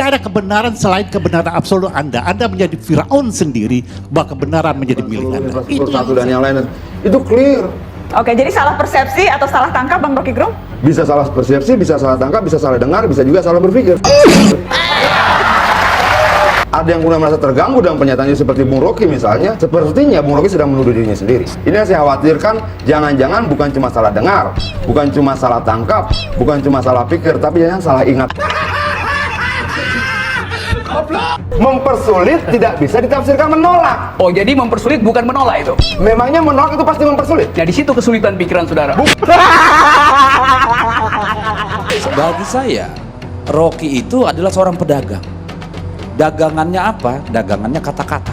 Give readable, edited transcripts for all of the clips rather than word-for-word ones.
ada kebenaran selain kebenaran absolut Anda. Anda menjadi Firaun sendiri, bahwa kebenaran menjadi milik Anda. Itu satu dan yang lain. Itu clear. Oke, jadi salah persepsi atau salah tangkap Bang Rocky Gerung? Bisa salah persepsi, bisa salah tangkap, bisa salah dengar, bisa juga salah berpikir. Ada yang kemudian merasa terganggu dengan pernyataannya seperti Bung Rocky misalnya, sepertinya Bung Rocky sedang menuduh dirinya sendiri. Ini yang saya khawatirkan, jangan-jangan bukan cuma salah dengar, bukan cuma salah tangkap, bukan cuma salah pikir, tapi jangan salah ingat. Mempersulit tidak bisa ditafsirkan menolak. Oh, jadi mempersulit bukan menolak itu? Memangnya menolak itu pasti mempersulit? Nah, di situ kesulitan pikiran saudara. Bagi saya, Rocky itu adalah seorang pedagang. Dagangannya apa? Dagangannya kata-kata.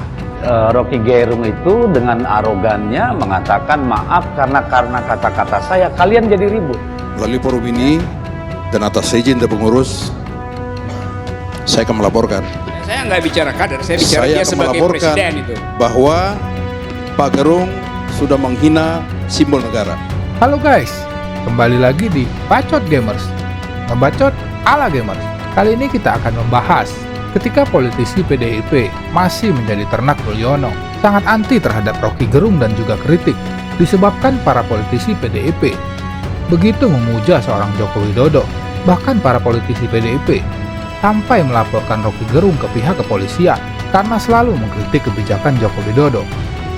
Rocky Gerung itu dengan arogannya mengatakan maaf karena kata-kata saya kalian jadi ribut. Melalui forum ini dan atas izin dari pengurus, saya akan melaporkan. Saya nggak bicara kader, saya bicara dia Saya akan sebagai melaporkan presiden itu. bahwa Pak Gerung sudah menghina simbol negara. Halo guys, kembali lagi di Bacot Gamers, ngebacot ala gamers. Kali ini kita akan membahas ketika politisi PDIP masih menjadi ternak Mulyono, sangat anti terhadap Rocky Gerung dan juga kritik, disebabkan para politisi PDIP begitu memuja seorang Joko Widodo. Bahkan para politisi PDIP sampai melaporkan Rocky Gerung ke pihak kepolisian karena selalu mengkritik kebijakan Joko Widodo.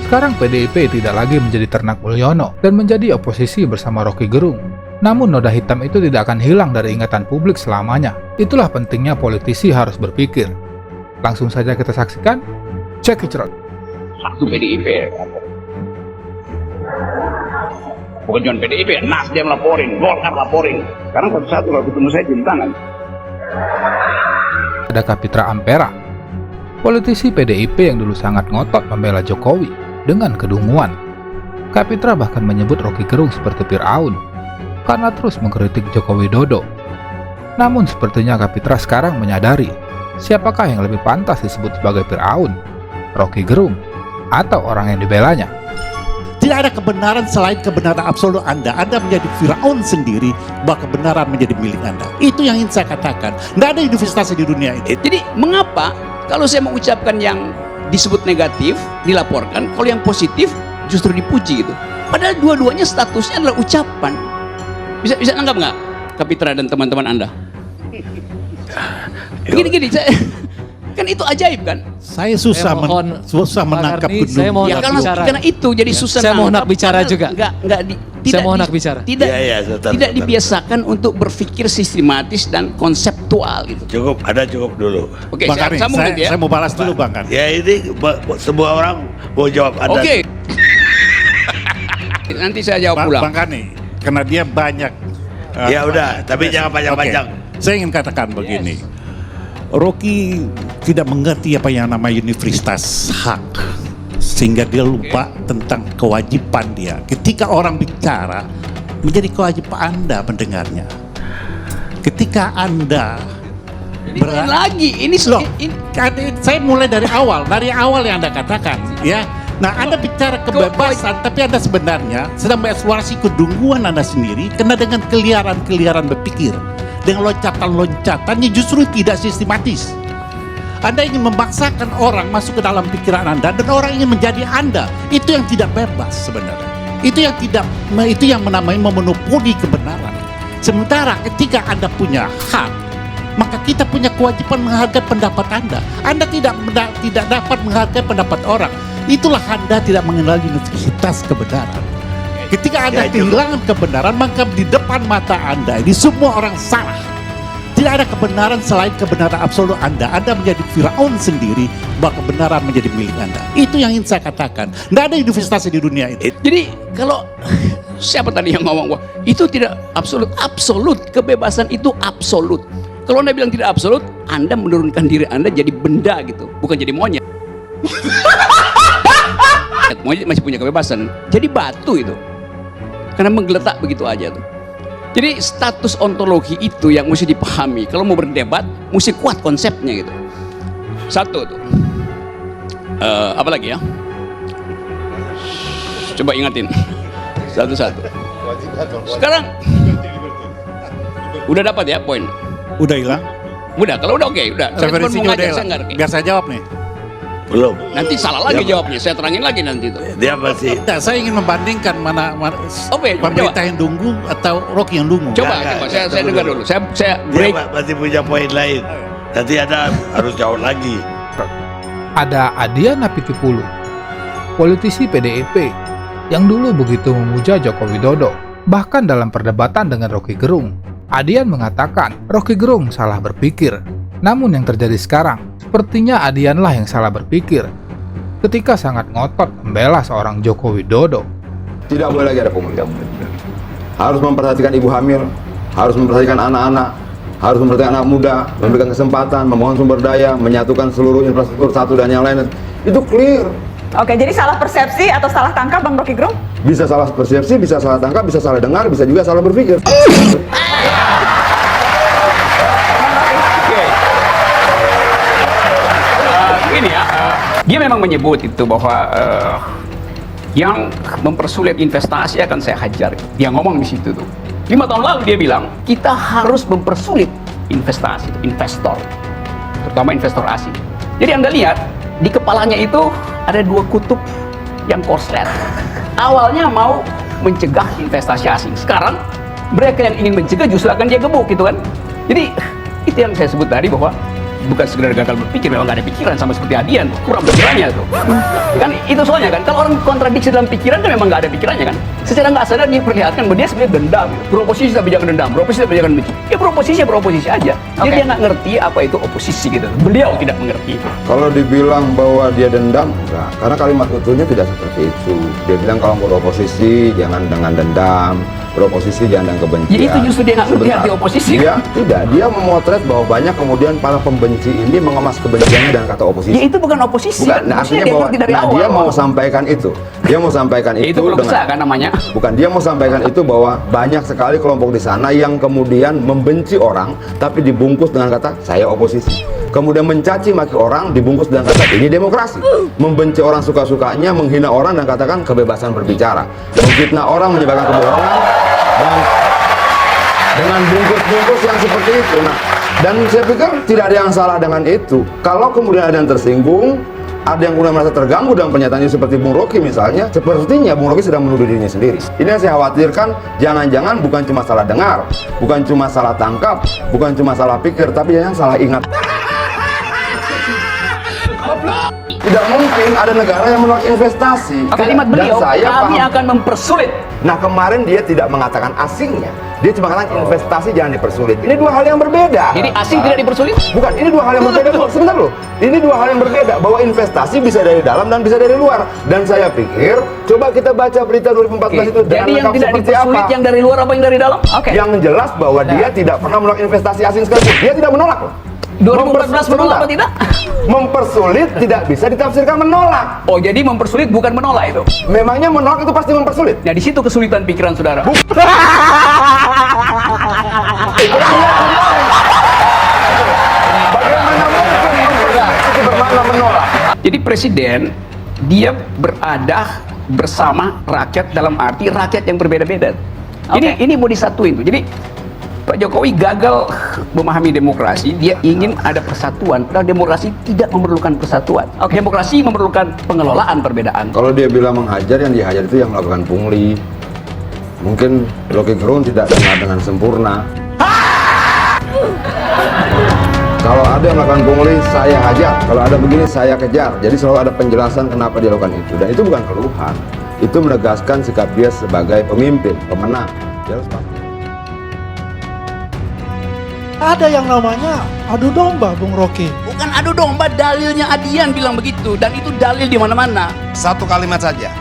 Sekarang PDIP tidak lagi menjadi ternak Mulyono dan menjadi oposisi bersama Rocky Gerung. Namun noda hitam itu tidak akan hilang dari ingatan publik selamanya. Itulah pentingnya politisi harus berpikir. Langsung saja kita saksikan. Check it out. Satu PDIP. Bukan cuma PDIP, Nasdem laporin, Golkar laporin. Sekarang satu-satu kalau ketemu saya cium tangan. Ada Kapitra Ampera, politisi PDIP yang dulu sangat ngotot membela Jokowi dengan kedunguan. Kapitra bahkan menyebut Rocky Gerung seperti Firaun karena terus mengkritik Joko Widodo. Namun sepertinya Kapitra sekarang menyadari siapakah yang lebih pantas disebut sebagai Firaun, Rocky Gerung atau orang yang dibelanya. Tidak ada kebenaran selain kebenaran absolut Anda. Anda menjadi Firaun sendiri, bahwa kebenaran menjadi milik Anda. Itu yang ingin saya katakan. Tidak ada investasi di dunia ini. Jadi mengapa kalau saya mengucapkan yang disebut negatif dilaporkan, kalau yang positif justru dipuji gitu? Padahal dua-duanya statusnya adalah ucapan. Bisa anggap nggak, Kapitra dan teman-teman Anda? Gini, saya kan itu ajaib kan? Saya susah menangkap Karni, saya mau Ya karena itu jadi susah. Saya mau nangkap, nak bicara karena juga. Saya mau nak bicara. Tidak dibiasakan untuk berpikir sistematis dan konseptual gitu. Cukup dulu. Oke, Bang Karni, sambung nanti ya. saya mau balas dulu Bang Karni. Ya ini semua orang mau jawab Anda. Oke. Nanti saya jawab ulang. Bang Karni, karena dia banyak. Ya udah, tapi jangan panjang-panjang. Oke. Saya ingin katakan begini. Rocky tidak mengerti apa yang namanya universitas hak, sehingga dia lupa tentang kewajiban dia. Ketika orang bicara, menjadi kewajiban Anda mendengarnya. Ketika Anda lagi ini saya mulai dari awal yang Anda katakan, ya. Nah, Anda bicara kebebasan, tapi Anda sebenarnya sedang mengeksplorasi kedunguan Anda sendiri, karena dengan keliaran berpikir, dengan loncatan-loncatannya justru tidak sistematis. Anda ingin memaksakan orang masuk ke dalam pikiran Anda, dan orang ingin menjadi Anda. Itu yang tidak bebas sebenarnya. Itu yang menamai memonopoli kebenaran. Sementara ketika Anda punya hak, maka kita punya kewajiban menghargai pendapat Anda. Anda tidak dapat menghargai pendapat orang. Itulah Anda tidak mengenal universitas kebenaran. Ketika Anda kehilangan kebenaran, maka di depan mata Anda ini semua orang salah. Tidak ada kebenaran selain kebenaran absolut Anda. Anda menjadi Firaun sendiri, bahwa kebenaran menjadi milik Anda. Itu yang ingin saya katakan. Tidak ada investasi di dunia ini. Jadi kalau siapa tadi yang ngomong itu tidak absolut, kebebasan itu absolut. Kalau Anda bilang tidak absolut, Anda menurunkan diri Anda jadi benda gitu, bukan jadi monyet. Monyet masih punya kebebasan, jadi batu itu, karena menggeletak begitu aja tuh. Jadi status ontologi itu yang mesti dipahami. Kalau mau berdebat, mesti kuat konsepnya gitu. Satu tuh, apa lagi ya? Coba ingatin satu-satu. Sekarang udah dapat ya poin? Udah hilang? Udah, kalau udah oke, udah. Saya cuma Referensinya mau udah ngajak, ya. saya ngerti. Biar saya jawab nih. Belum. Nanti salah lagi Dia- jawabnya, saya terangin lagi nanti itu. Dia masih Nah, saya ingin membandingkan mana Oke, pemerintah yang dungu atau Rocky yang dungu. Coba, Enggak, coba, enggak, saya tunggu dengar dulu. dulu. Saya dia break. masih punya poin lain. Nanti ada harus jawab lagi. Ada Adian Apitupulu, politisi PDIP yang dulu begitu memuja Joko Widodo. Bahkan dalam perdebatan dengan Rocky Gerung, Adian mengatakan Rocky Gerung salah berpikir. Namun yang terjadi sekarang, sepertinya Adianlah yang salah berpikir ketika sangat ngotot membela seorang Joko Widodo. Tidak boleh lagi ada pungli. Harus memperhatikan ibu hamil, harus memperhatikan anak-anak, harus memperhatikan anak muda, memberikan kesempatan, membangun sumber daya, menyatukan seluruh infrastruktur satu dan yang lain. Itu clear. Oke, jadi salah persepsi atau salah tangkap Bang Rocky Gerung? Bisa salah persepsi, bisa salah tangkap, bisa salah dengar, bisa juga salah berpikir. Ini ya, dia memang menyebut itu bahwa yang mempersulit investasi akan saya hajar. Dia ngomong di situ tuh. 5 tahun lalu dia bilang kita harus mempersulit investasi, investor, terutama investor asing. Jadi Anda lihat di kepalanya itu ada 2 kutub yang korslet. Awalnya mau mencegah investasi asing. Sekarang mereka yang ingin mencegah justru akan dia gebuk gitu kan. Jadi itu yang saya sebut tadi bahwa bukan sekedar gagal berpikir, memang nggak ada pikiran sama seperti Adian, kurang pikirannya tuh. Kan itu soalnya kan, kalau orang kontradiksi dalam pikiran kan memang nggak ada pikirannya kan. Secara nggak sadar dia perlihatkan bahwa dia sebenarnya dendam. Beroposisi tapi jangan dendam, beroposisi tapi jangan benci. Ya beroposisi aja. Jadi dia nggak ngerti apa itu oposisi gitu. Beliau tidak mengerti itu. Kalau dibilang bahwa dia dendam, enggak. Karena kalimat utuhnya tidak seperti itu. Dia bilang kalau beroposisi jangan dengan dendam, beroposisi jangan dengan kebencian. Ya itu justru dia nggak ngerti Sebentar. arti oposisi. Dia tidak. Dia memotret bahwa banyak kemudian para pembenci ini mengemas kebenciannya dengan kata oposisi. Ya itu bukan oposisi Bukan, kan. nah, Maksudnya artinya dia bahwa ngerti dari nah, awal. dia mau sampaikan itu. Dia mau sampaikan Ya, itu dengan periksa kan namanya. Bukan, dia mau sampaikan itu bahwa banyak sekali kelompok di sana yang kemudian membenci orang tapi dibungkus dengan kata saya oposisi. Kemudian mencaci maki orang dibungkus dengan kata ini demokrasi. Membenci orang suka-sukanya, menghina orang dan katakan kebebasan berbicara. Memfitnah orang, menyebarkan kebohongan dan dengan bungkus-bungkus yang seperti itu. Nah, dan saya pikir tidak ada yang salah dengan itu. Kalau kemudian ada yang tersinggung, ada yang kemudian merasa terganggu dalam pernyataannya seperti Bung Rocky misalnya, sepertinya Bung Rocky sedang menuduh dirinya sendiri. Ini yang saya khawatirkan, jangan-jangan bukan cuma salah dengar, bukan cuma salah tangkap, bukan cuma salah pikir, tapi yang salah ingat. Tidak mungkin ada negara yang menolak investasi. Kalimat beliau, Dan saya kami paham. akan mempersulit. Nah, kemarin dia tidak mengatakan asingnya. Dia cuma katakan investasi jangan dipersulit. Ini 2 hal yang berbeda. Jadi asing tidak dipersulit? Bukan, ini 2 hal yang berbeda. Sebentar loh. Ini 2 hal yang berbeda. Bahwa investasi bisa dari dalam dan bisa dari luar. Dan saya pikir, coba kita baca berita 2014 itu dengan Jadi yang lengkap tidak seperti dipersulit apa. yang dari luar apa yang dari dalam? Oke. Yang jelas bahwa dia tidak pernah menolak investasi asing sekalipun. Dia tidak menolak loh. 2014 menolak apa tidak? Mempersulit tidak bisa ditafsirkan menolak. Oh, jadi mempersulit bukan menolak itu. Memangnya menolak itu pasti mempersulit? Nah, di situ kesulitan pikiran saudara. Bagaimana mungkin mempersulit itu bermakna menolak? Jadi presiden dia berada bersama rakyat dalam arti rakyat yang berbeda-beda. Ini mau disatuin tuh. Jadi Pak Jokowi gagal memahami demokrasi, dia ingin ada persatuan. Padahal demokrasi tidak memerlukan persatuan. Demokrasi memerlukan pengelolaan perbedaan. Kalau dia bilang menghajar, yang dihajar itu yang melakukan pungli. Mungkin Rocky Gerung tidak dengar dengan sempurna. Kalau ada yang melakukan pungli, saya hajar. Kalau ada begini, saya kejar. Jadi selalu ada penjelasan kenapa dia lakukan itu. Dan itu bukan keluhan. Itu menegaskan sikap dia sebagai pemimpin, pemenang. Dia harus paham. Ada yang namanya adu domba, Bung Rocky. Bukan adu domba, dalilnya Adian bilang begitu. Dan itu dalil di mana-mana. Satu kalimat saja.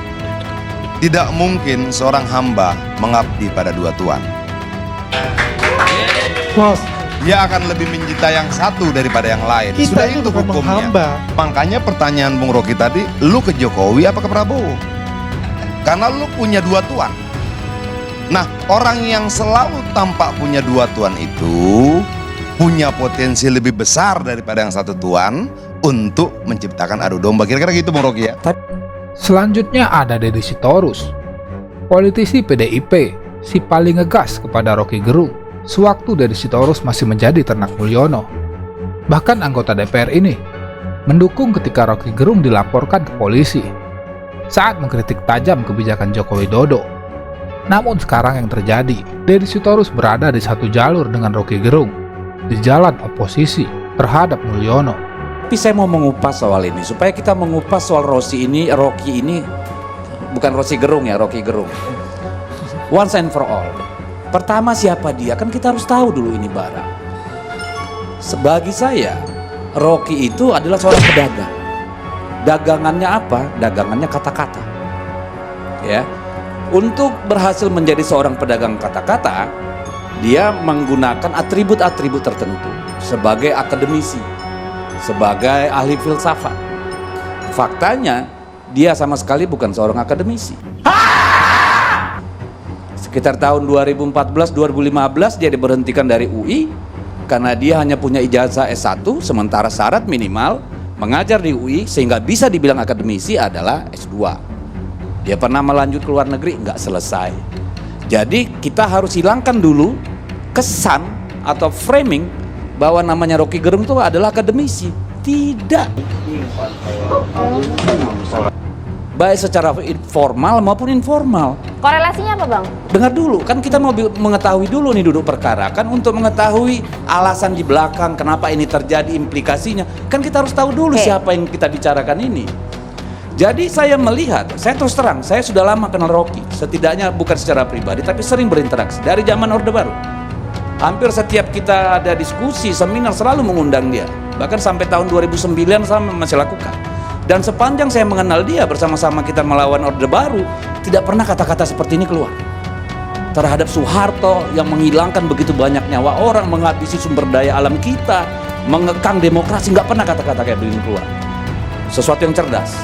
Tidak mungkin seorang hamba mengabdi pada 2 tuan. Bos, Dia akan lebih mencintai yang satu daripada yang lain. kita Sudah ini itu bukan hukumnya. menghamba. Makanya pertanyaan Bung Rocky tadi, lu ke Jokowi apa ke Prabowo? Karena lu punya 2 tuan. Nah, orang yang selalu tampak punya 2 tuan itu punya potensi lebih besar daripada yang 1 tuan untuk menciptakan adu domba. Kira-kira gitu Bung Rocky ya? Selanjutnya ada Deddy Sitorus, politisi PDIP, si paling ngegas kepada Rocky Gerung sewaktu Deddy Sitorus masih menjadi ternak Mulyono. Bahkan anggota DPR ini mendukung ketika Rocky Gerung dilaporkan ke polisi saat mengkritik tajam kebijakan Joko Widodo. Namun sekarang yang terjadi, Deddy Sitorus berada di satu jalur dengan Rocky Gerung, di jalan oposisi terhadap Mulyono. Tapi saya mau mengupas soal ini, supaya kita mengupas soal Rocky ini, bukan Rocky Gerung ya, Rocky Gerung. Once and for all. Pertama siapa dia? Kan kita harus tahu dulu ini barang. Bagi saya, Rocky itu adalah seorang pedagang. Dagangannya apa? Dagangannya kata-kata. Ya. Untuk berhasil menjadi seorang pedagang kata-kata, dia menggunakan atribut-atribut tertentu sebagai akademisi, sebagai ahli filsafat. Faktanya, dia sama sekali bukan seorang akademisi. Sekitar tahun 2014-2015 dia diberhentikan dari UI karena dia hanya punya ijazah S1, sementara syarat minimal mengajar di UI sehingga bisa dibilang akademisi adalah S2. Dia pernah melanjut ke luar negeri, nggak selesai. Jadi kita harus hilangkan dulu kesan atau framing bahwa namanya Rocky Gerung itu adalah akademisi. Tidak. Baik secara formal maupun informal. Korelasinya apa, Bang? Dengar dulu, kan kita mau mengetahui dulu nih duduk perkara. Kan untuk mengetahui alasan di belakang kenapa ini terjadi, implikasinya. Kan kita harus tahu dulu siapa yang kita bicarakan ini. Jadi saya melihat, saya terus terang, saya sudah lama kenal Rocky. Setidaknya bukan secara pribadi, tapi sering berinteraksi. Dari zaman Orde Baru. Hampir setiap kita ada diskusi, seminar selalu mengundang dia. Bahkan sampai tahun 2009 saya masih lakukan. Dan sepanjang saya mengenal dia, bersama-sama kita melawan Orde Baru, tidak pernah kata-kata seperti ini keluar. Terhadap Soeharto yang menghilangkan begitu banyak nyawa orang, menghabisi sumber daya alam kita, mengekang demokrasi, nggak pernah kata-kata kayak begini keluar. Sesuatu yang cerdas.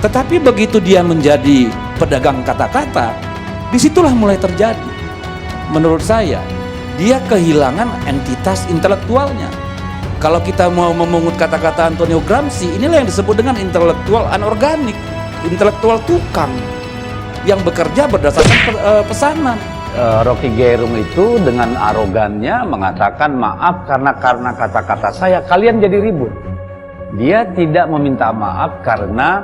Tetapi begitu dia menjadi pedagang kata-kata, disitulah mulai terjadi. Menurut saya, dia kehilangan entitas intelektualnya. Kalau kita mau memungut kata-kata Antonio Gramsci, inilah yang disebut dengan intelektual anorganik, intelektual tukang yang bekerja berdasarkan pesanan. Rocky Gerung itu dengan arogannya mengatakan maaf karena kata-kata saya kalian jadi ribut. Dia tidak meminta maaf karena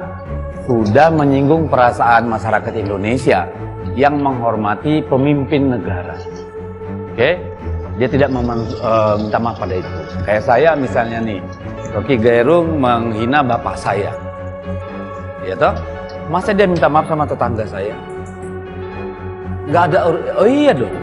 sudah menyinggung perasaan masyarakat Indonesia yang menghormati pemimpin negara. Oke? Dia tidak minta maaf pada itu. Kayak saya misalnya nih, Rocky Gerung menghina bapak saya. Ya toh? Masa dia minta maaf sama tetangga saya? Nggak ada, oh iya dong.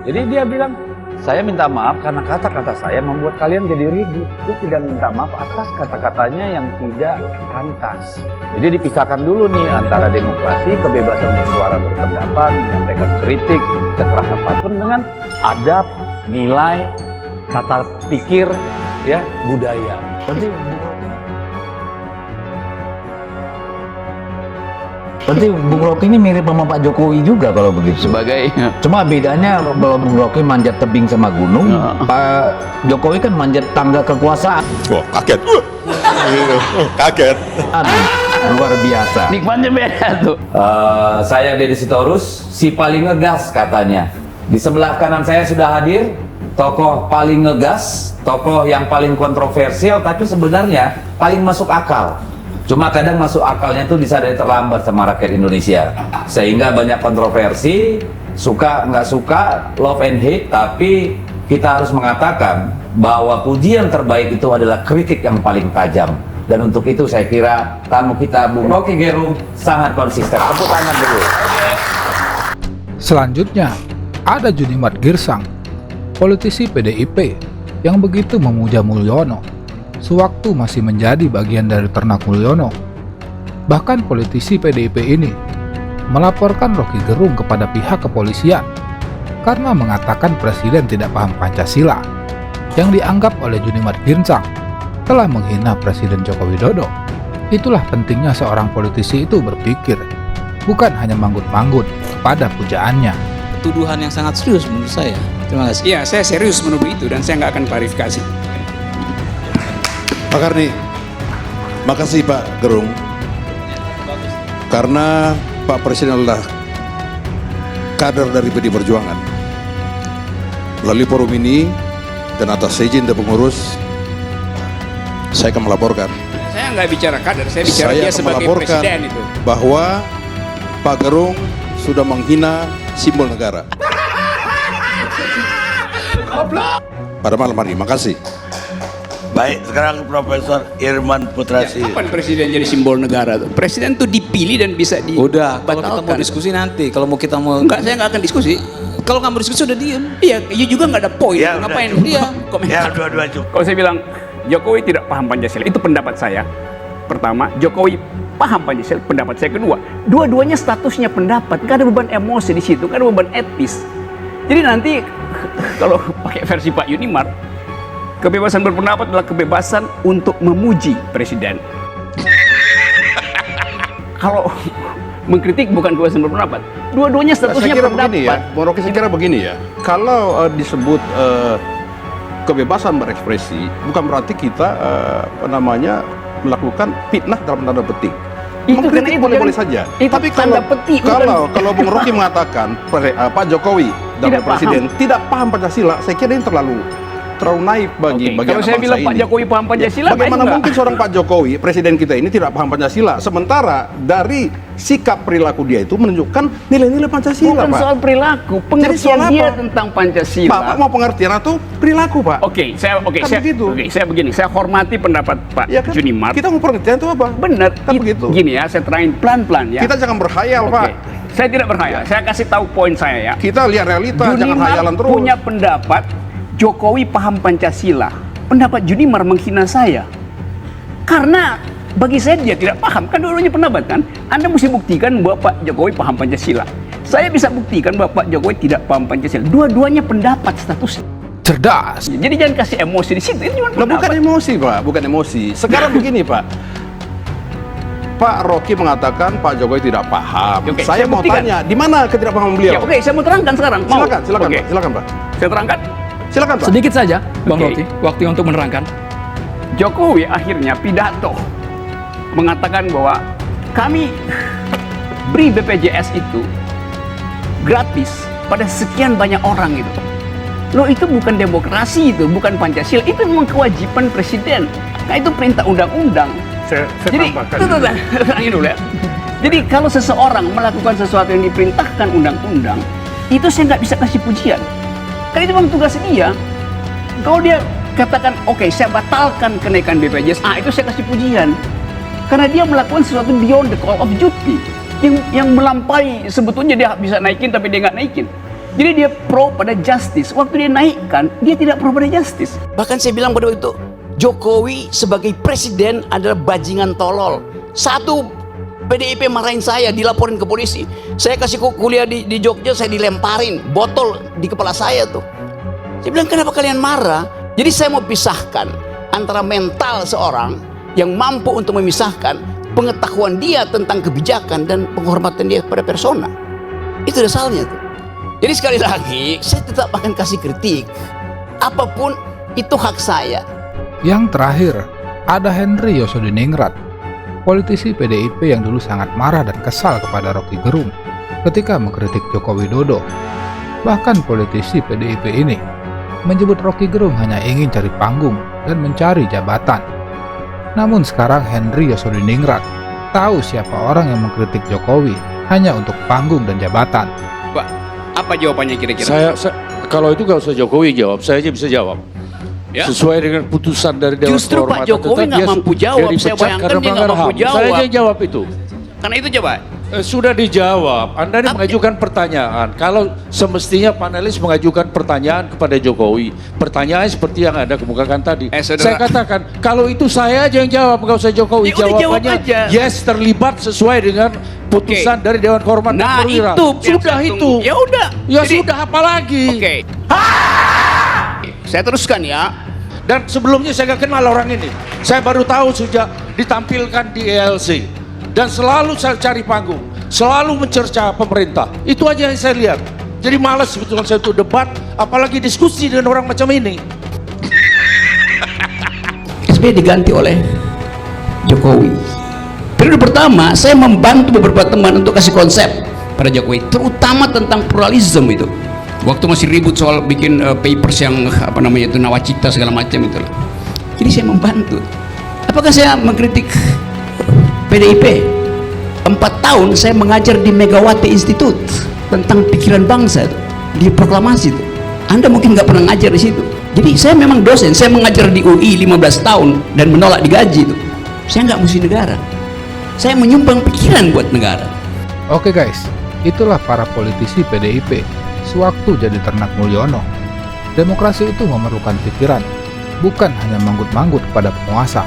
Jadi dia bilang, saya minta maaf karena kata-kata saya membuat kalian jadi ribut. Dia tidak minta maaf atas kata-katanya yang tidak pantas. Jadi dipisahkan dulu nih antara demokrasi, kebebasan bersuara, berpendapat, menyampaikan kritik, sekeras apapun dengan adab, nilai, tata pikir, ya, budaya. Berarti Bung Rocky ini mirip sama Pak Jokowi juga kalau begitu. Cuma bedanya kalau Bung Rocky manjat tebing sama gunung, Pak Jokowi kan manjat tangga kekuasaan. Wah, kaget. Kaget. Luar biasa. Nikmatnya beda tuh. Saya Deddy Sitorus, si paling ngegas katanya. Di sebelah kanan saya sudah hadir tokoh paling ngegas, tokoh yang paling kontroversial, tapi sebenarnya paling masuk akal. Cuma kadang masuk akalnya itu disadari terlambat sama rakyat Indonesia, sehingga banyak kontroversi, suka nggak suka, love and hate. Tapi kita harus mengatakan bahwa pujian terbaik itu adalah kritik yang paling tajam. Dan untuk itu saya kira tamu kita Bung Rocky Gerung sangat konsisten. Tepuk tangan dulu. Selanjutnya ada Junimat Girsang, politisi PDIP yang begitu memuja Mulyono sewaktu masih menjadi bagian dari ternak Mulyono. Bahkan politisi PDIP ini melaporkan Rocky Gerung kepada pihak kepolisian karena mengatakan presiden tidak paham Pancasila, yang dianggap oleh Junimat Girsang telah menghina Presiden Joko Widodo. Itulah pentingnya seorang politisi itu berpikir, bukan hanya manggut-manggut kepada pujaannya. Tuduhan yang sangat serius menurut saya. Terima kasih. Iya, saya serius menuduh itu dan saya nggak akan klarifikasi. Pak Karni, makasih Pak Gerung. Karena Pak Presiden adalah kader dari PD Perjuangan. Melalui forum ini dan atas izin dari pengurus, saya akan melaporkan. Saya nggak bicara kader, saya bicara Saya dia akan sebagai melaporkan presiden itu. bahwa Pak Gerung sudah menghina simbol negara. Pada malam hari, makasih. Baik, sekarang Profesor Irman Putrasi. Kapan presiden jadi simbol negara tuh? Presiden tuh dipilih dan bisa Udah, kalau kita mau dibatalkan. diskusi nanti, kalau mau kita mau Enggak, saya nggak akan diskusi. kalau nggak mau diskusi udah diem. Iya, iya juga nggak ada poin. Ya, udah Ngapain cukup. dia Ya, komentar? dua-dua cukup. Kalau saya bilang Jokowi tidak paham Pancasila, itu pendapat saya. Pertama, Jokowi paham Pancasila, pendapat saya. Kedua, dua-duanya statusnya pendapat, nggak ada beban emosi di situ, nggak ada beban etis. Jadi nanti kalau pakai versi Pak Yunimar, kebebasan berpendapat adalah kebebasan untuk memuji presiden. Kalau mengkritik bukan kebebasan berpendapat. Dua-duanya statusnya Saya kira pendapat. begini ya, Bung Rocky, saya kira begini ya. Kalau disebut kebebasan berekspresi, bukan berarti kita melakukan fitnah dalam tanda petik. Itu Mengkritik karena itu boleh-boleh kan- saja. itu Tapi tanda petik, bukan- kalau Bung Rocky mengatakan Pak Jokowi dan Tidak Presiden tidak paham Pancasila, saya kira ini terlalu naif bagi Oke, kalau anak saya bangsa bilang Pak ini. Jokowi paham Pancasila, Bagaimana baik mungkin seorang Pak Jokowi, presiden kita ini tidak paham Pancasila, sementara dari sikap perilaku dia itu menunjukkan nilai-nilai Pancasila, Bukan Pak. soal perilaku, Jadi pengertian soal dia apa? tentang Pancasila. Pak mau pengertian atau perilaku, Pak? Saya begini, saya hormati pendapat Pak Ya kan? Junimar. Kita mau pengertian itu apa? Benar, Kan begitu. Gini ya, saya terangin pelan-pelan ya. Kita jangan berhayal, Oke. Pak. Saya tidak berhayal. Saya kasih tahu poin saya ya. Kita lihat realita, jangan Junimar hayalan terus. punya pendapat Jokowi paham Pancasila. Pendapat Junimar menghina saya. Karena bagi saya dia tidak paham. Kan dua-duanya pendapat kan. Anda mesti buktikan bahwa Pak Jokowi paham Pancasila. Saya bisa buktikan bahwa Pak Jokowi tidak paham Pancasila. Dua-duanya pendapat statusnya. Cerdas. Jadi jangan kasih emosi di situ. Itu cuma Nah, bukan pendapat. emosi, Pak. Bukan emosi. Sekarang begini, Pak. Pak Rocky mengatakan Pak Jokowi tidak paham. Oke, Saya saya mau buktikan. tanya, di mana ketidakpahaman beliau? Ya, oke, saya mau terangkan sekarang. Mau? Silakan, Oke. Pak. Silakan, Pak. Saya terangkan. Silakan, Pak. Sedikit saja, Bang Oke. Rocky, waktu untuk menerangkan. Jokowi akhirnya pidato mengatakan bahwa kami beri BPJS itu gratis pada sekian banyak orang itu. Loh, itu bukan demokrasi, itu bukan Pancasila, itu memang kewajiban presiden. Nah, itu perintah undang-undang. Jadi, ini dulu ya. Jadi kalau seseorang melakukan sesuatu yang diperintahkan undang-undang, itu saya nggak bisa kasih pujian. Karena itu memang tugas dia. Kalau dia katakan, oke, saya batalkan kenaikan BPJS, itu saya kasih pujian. Karena dia melakukan sesuatu beyond the call of duty. Yang melampaui, sebetulnya dia bisa naikin tapi dia nggak naikin. Jadi dia pro pada justice. Waktu dia naikkan, dia tidak pro pada justice. Bahkan saya bilang pada waktu itu, Jokowi sebagai presiden adalah bajingan tolol. Satu, PDIP marahin saya, dilaporin ke polisi. Saya kasih kuliah di Jogja, saya dilemparin botol di kepala saya tuh. Saya bilang, kenapa kalian marah? Jadi saya mau pisahkan antara mental seorang yang mampu untuk memisahkan pengetahuan dia tentang kebijakan dan penghormatan dia pada persona. Itu dasarnya tuh. Jadi sekali lagi, saya tetap akan kasih kritik. Apapun itu hak saya. Yang terakhir, ada Henry Yosodiningrat, politisi PDIP yang dulu sangat marah dan kesal kepada Rocky Gerung ketika mengkritik Joko Widodo. Bahkan politisi PDIP ini menyebut Rocky Gerung hanya ingin cari panggung dan mencari jabatan. Namun sekarang Henry Yosodiningrat tahu siapa orang yang mengkritik Jokowi hanya untuk panggung dan jabatan. Pak, apa jawabannya kira-kira? Kalau itu gak usah Jokowi jawab, saya aja bisa jawab. Ya? Sesuai dengan putusan dari Dewan Justru Pak Kehormatan, Jokowi tetap nggak dia mampu jawab. dipecat Saya bayangkan karena dia nggak pelanggar mampu HAM. jawab. Saya aja jawab itu. Karena itu coba. Sudah dijawab. Anda ini mengajukan pertanyaan. Kalau semestinya panelis mengajukan pertanyaan kepada Jokowi, pertanyaan seperti yang Anda kemukakan tadi. Saudara. Saya katakan, kalau itu saya aja yang jawab, nggak usah Jokowi. Ya udah, jawab Jawabannya aja. yes, terlibat sesuai dengan putusan dari Dewan Kehormatan Nah, Perwira. itu yang Sudah saya itu. tunggu. Ya udah. Ya Jadi- sudah, apalagi. Oke. Saya teruskan ya. Dan sebelumnya saya nggak kenal orang ini. Saya baru tahu sejak ditampilkan di ELC. Dan selalu saya cari panggung. Selalu mencerca pemerintah. Itu aja yang saya lihat. Jadi malas sebetulnya saya untuk debat. Apalagi diskusi dengan orang macam ini. SBY diganti oleh Jokowi. Periode pertama, saya membantu beberapa teman untuk kasih konsep pada Jokowi. Terutama tentang pluralisme itu. Waktu masih ribut soal bikin papers yang nawacita segala macam itu. Jadi saya membantu. Apakah saya mengkritik PDIP? 4 tahun saya mengajar di Megawati Institute tentang pikiran bangsa itu, di proklamasi itu. Anda mungkin nggak pernah ngajar di situ. Jadi saya memang dosen, saya mengajar di UI 15 tahun dan menolak digaji itu. Saya nggak musuh negara. Saya menyumbang pikiran buat negara. Oke guys, itulah para politisi PDIP sewaktu jadi ternak Mulyono. Demokrasi itu memerlukan pikiran, bukan hanya manggut-manggut kepada penguasa.